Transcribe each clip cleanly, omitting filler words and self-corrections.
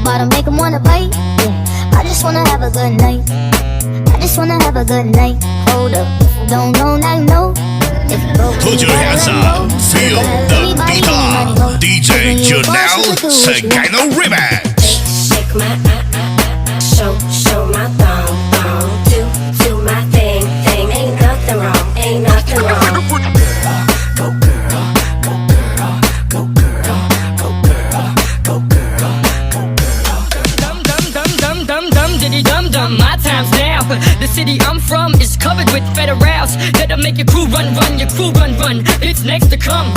bottom, make 'em wanna bite. Yeah, I just wanna have a good night. I just wanna have a good night. Hold up, if you don't know, now you know. If you broke, Put your hands up, feel the beat. DJ Janelle Segano Remix. Shake my show my thong, do my thing. Ain't nothing wrong, ain't nothing wrong. Go girl, go girl, go girl, go girl, go girl, go girl. Dum diddy dum dum, my time's now. The city I'm from is covered with federals that'll make your crew run, your crew run. It's next to come,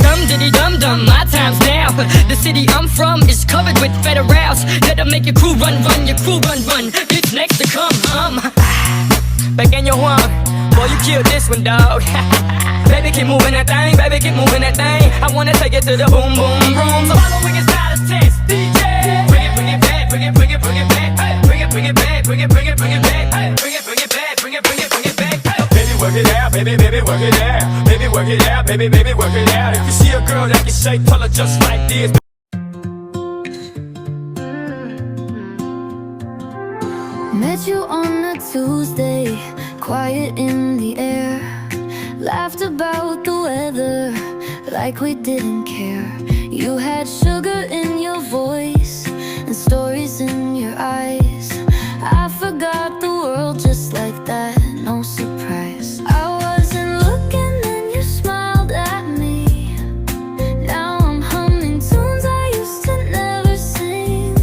dum diddy dum dum, my time's now. The city I'm from is covered with federals that'll make your crew run, your crew run. It's next to come, back in your one, boy you killed this one, dog. Baby keep moving that thing, baby keep moving that thing. I wanna take it to the boom boom room. So following is not a test, DJ. Bring it back, bring it back. Hey, bring it back, bring it back. Hey, bring it back. Baby work it out, baby work it out. Baby work it out, baby work it out. If you see a girl that can shake, tell her just like this. Met you on a Tuesday, quiet in the air. Laughed about the weather like we didn't care. You had sugar in your voice and stories in your eyes. I forgot the world just like that, no surprise. I wasn't looking and you smiled at me. Now I'm humming tunes I used to never sing.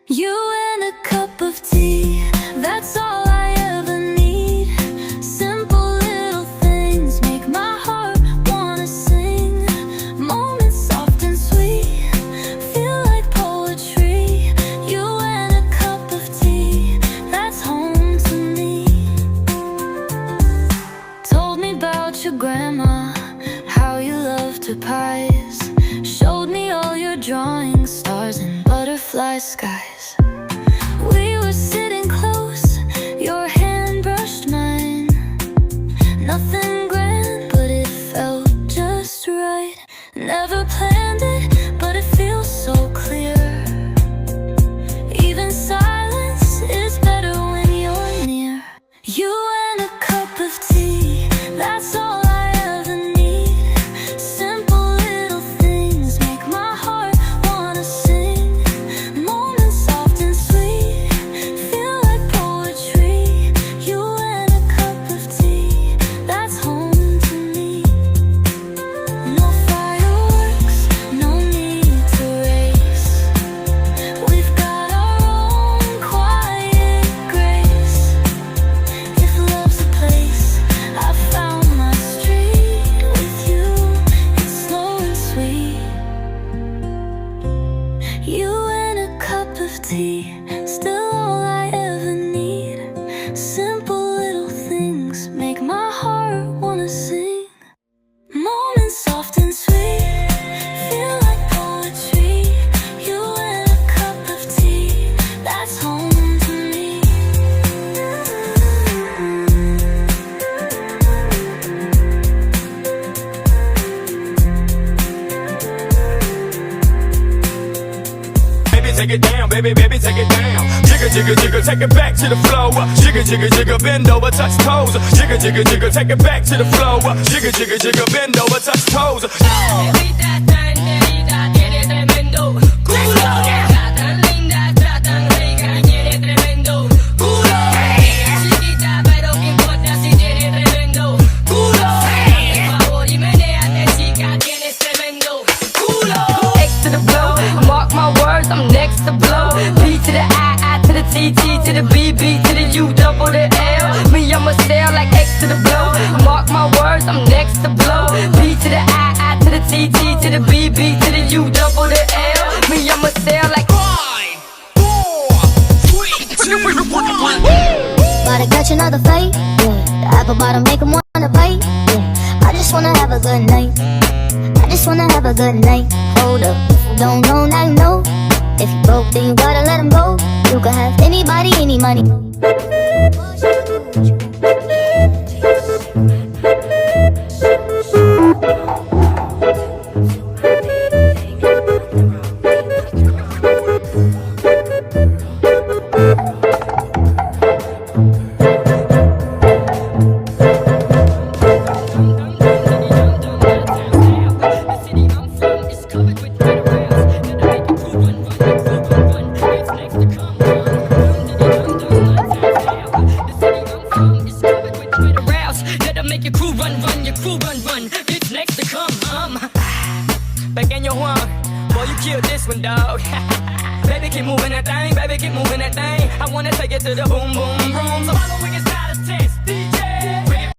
You and a cup of tea, that's all I ever need. Simple little things make my heart wanna sing. Moments soft and sweet, feel like poetry. You and a cup of tea, that's home to me. Told me about your grandma, how you loved her pies. Showed me all your drawings, stars and butterfly skies. We were sitting close, your hand brushed mine. Nothing grand, but it felt just right. Never planned it, but it feels so clear. Even silence is better when you're near. You and a cup of tea, that's all I ever need. Simple little things make my heart wanna sing. Moments soft and sweet, feel like poetry. You and a cup of tea, that's home to me. No fireworks, no need to race. We've got our own quiet grace. If love's a place, I found my street. With you, it's slow and sweet. You and a cup of tea, still all I ever need. Simple little things make my heart wanna sing. Moments soft and sweet, feel like poetry. You and a cup of tea, that's home to me. Baby, take it down, baby, take it down. Jigger, take it back to the floor. Jigger, bend over, touch toes. Jigger, take it back to the floor. Jigger, bend over, touch toes. Tiene tremendo culo. Está tan linda, está tan rica, tiene tremendo culo. Chiquita, pero qué importa si tiene tremendo culo. Por favor, y menéate, chica, tienes tremendo culo. X to the blow, mark my words, I'm next to blow. B to the I to the T, T to the B, B to the U, double the L. Me, I'ma sail like X to the blow. Mark my words, I'm next to blow. B to the I to the T, T to the B, B to the U, double the L. Me, I'ma sail like 5, 4, 3, 2, 1. About to catch another fight, yeah. The apple bottom, make 'em wanna bite, yeah. I just wanna have a good night. I just wanna have a good night. Hold up, if you don't know, now you know. If you broke, then you gotta let 'em go. You can have anybody, any money. Pequeño Juan, boy, you killed this one, dog. Baby, keep moving that thing, baby, keep moving that thing. I wanna take it to the boom, boom, boom. So follow we can start a test.